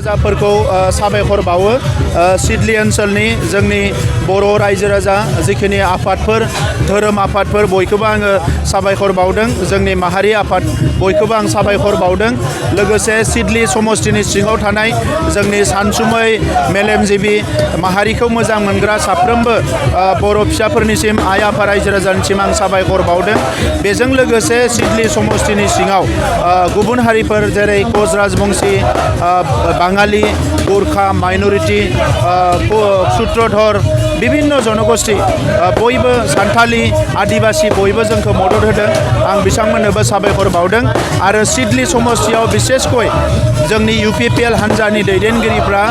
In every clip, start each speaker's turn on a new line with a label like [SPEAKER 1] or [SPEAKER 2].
[SPEAKER 1] राजाफोरखौ साबायखर बावो सिडली ओनसोलनि जोंनि बर' रायजो राजा जिखिनि आफादफोर धोरोम आफादफोर बयखौबो आङो साबायखर बावदों जोंनि माहारि आफाद बयखौबो आं साबायखर बावदों लोगोसे सिडली समष्टिनि सिङाव थानाय जोंनि सानसुमै मेलेमजिबि माहारिखौ मोजां मोनग्रा साफ्रोमबो बर' फिसाफोरनिसिम आइ आफा रायजो राजानिसिम आं साबायखर बावदों बेजों लोगोसे सिडली समष्टिनि सिङाव गुबुन हारिफोर जेरै कच राजबंशी बाङालि गुरखा माइनरिटी सूत्रधर विभिन्न जनगोष्ठी बयबो सान्थालि आदिवासी बयबो जोंखौ मदद होदों आं बिथांमोननोबो साबायखर बावदों आरो सिडली समष्टियाव बिसेसकय जोंनि UPPL हान्जानि दैदेनगिरिफ्रा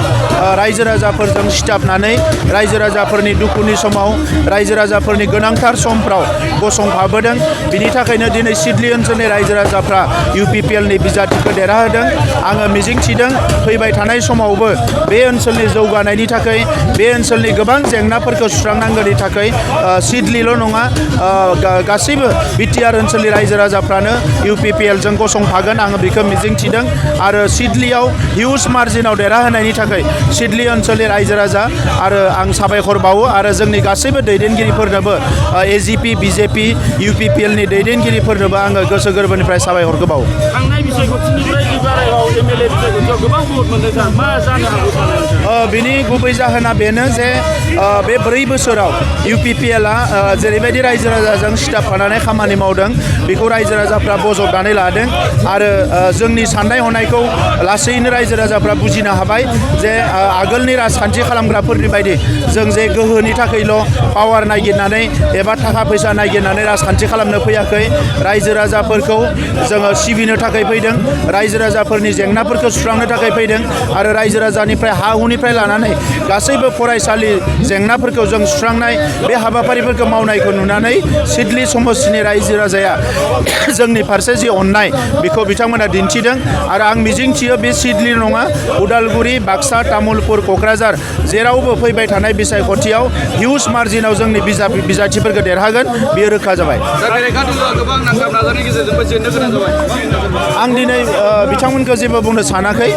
[SPEAKER 1] रायजो राजाफोरजों सिथाबनानै रायजो राजाफोरनि दुखुनि समाव रायजो राजाफोरनि गोनांथार समफ्राव गसंफाबोदों बिनि थाखायनो दिनै सिडली ओनसोलनि रायजो राजाफ्रा UPPLनि बिजाथिखौ देरहाहोदों आङो मिजिंथिदों फैबाय थानाय समावबो बे ओनसोलनि जौगानायनि थाखाय बे ओनसोलनि गोबां जेंनाफोरखौ सुस्रांनांगौनि थाखाय सिडलील' नङा गासैबो BTR ओनसोलनि रायजो राजाफ्रानो UPPLजों गसंफागोन आङो बेखौ मिजिंथिदों आरो सिडलीयाव हिउज मार्जिनाव देरहाहोनायनि थाखाय सिडली ओनसोलनि रायजो राजा आरो आं साबायखर बावो आरो जोंनि गासैबो दैदेनगिरिफोरनोबो AGP BJP UPPLनि दैदेनगिरिफोरनोबो आङो गोसो गोरबोनिफ्राय साबायखरखौ बावो
[SPEAKER 2] थांनाय बिसायख'थिनिफ्राय बारायाव MLA बिसायख'थियाव गोबां भट मोनदों मा जानो हागौ
[SPEAKER 1] बिनि गुबै जाहोना बेनो जे बे 4 बोसोराव UPPLआ जेरैबायदि रायजो राजाजों सिथाबफानानै खामानि मावदों बेखौ रायजो राजाफ्रा बजबनानै लादों आरो जोंनि साननाय हनायखौ लासैनो रायजो राजाफ्रा बुजिनो हाबाय जे आगोलनि राजखान्थि खालामग्राफोरनि बायदि जों जे गोहोनि थाखायल' पावार नागिरनानै एबा थाखा फैसा नागिरनानै राजखान्थि खालामनो फैयाखै रायजो राजाफोरखौ जोङो सिबिनो थाखाय फैदों रायजो राजाफोरनि जेंनाफोरखौ सुस्रांनो थाखाय फैदों आरो रायजो राजानिफ्राय हा हुनिफ्राय लानानै गासैबो फरायसालि जेंनाफोरखौ जों सुस्रांनाय बे हाबाफारिफोरखौ मावनायखौ नुनानै सिडली समष्टिनि रायजो राजाया जोंनि फारसे जि अननाय बेखौ बिथांमोना दिन्थिदों आरो आं मिजिंथियो बे सिडली नङा उदालगुरि बाक्सा तामुलपुर क'क्राझार जेरावबो फैबाय थानाय बिसायख'थियाव हिउज मार्जिनाव जोंनि बिजाथिफोरखौ देरहागोन बेयो रोखा जाबाय आं दिनै बिथांमोनखौ जेबो बुंनो सानाखै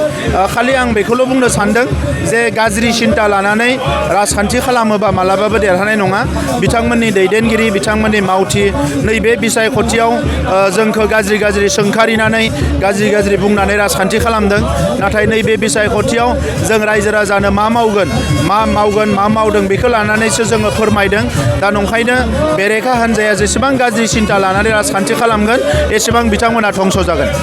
[SPEAKER 1] खालि आं बेखौल' बुंनो सानदों जे गाज्रि सिन्था लानानै राजखान्थि खालामोबा मालाबाबो देरहानाय नङा बिथांमोननि दैदेनगिरि बिथांमोननि मावथि नैबे बिसायख'थियाव जोंखौ गाज्रि सोंखारिनानै गाज्रि बुंनानै राजखान्थि खालामदों नाथाय नैबे बिसायख'थियाव जों रायजो राजानो मा मावगोन मा मावदों बेखौ लानानैसो जोङो फोरमायदों दा नंखायनो बेरेखा हान्जाया जेसेबां गाज्रि सिन्था लानानै राजखान्थि खालामगोन एसेबां बिथांमोना धंस' जागोन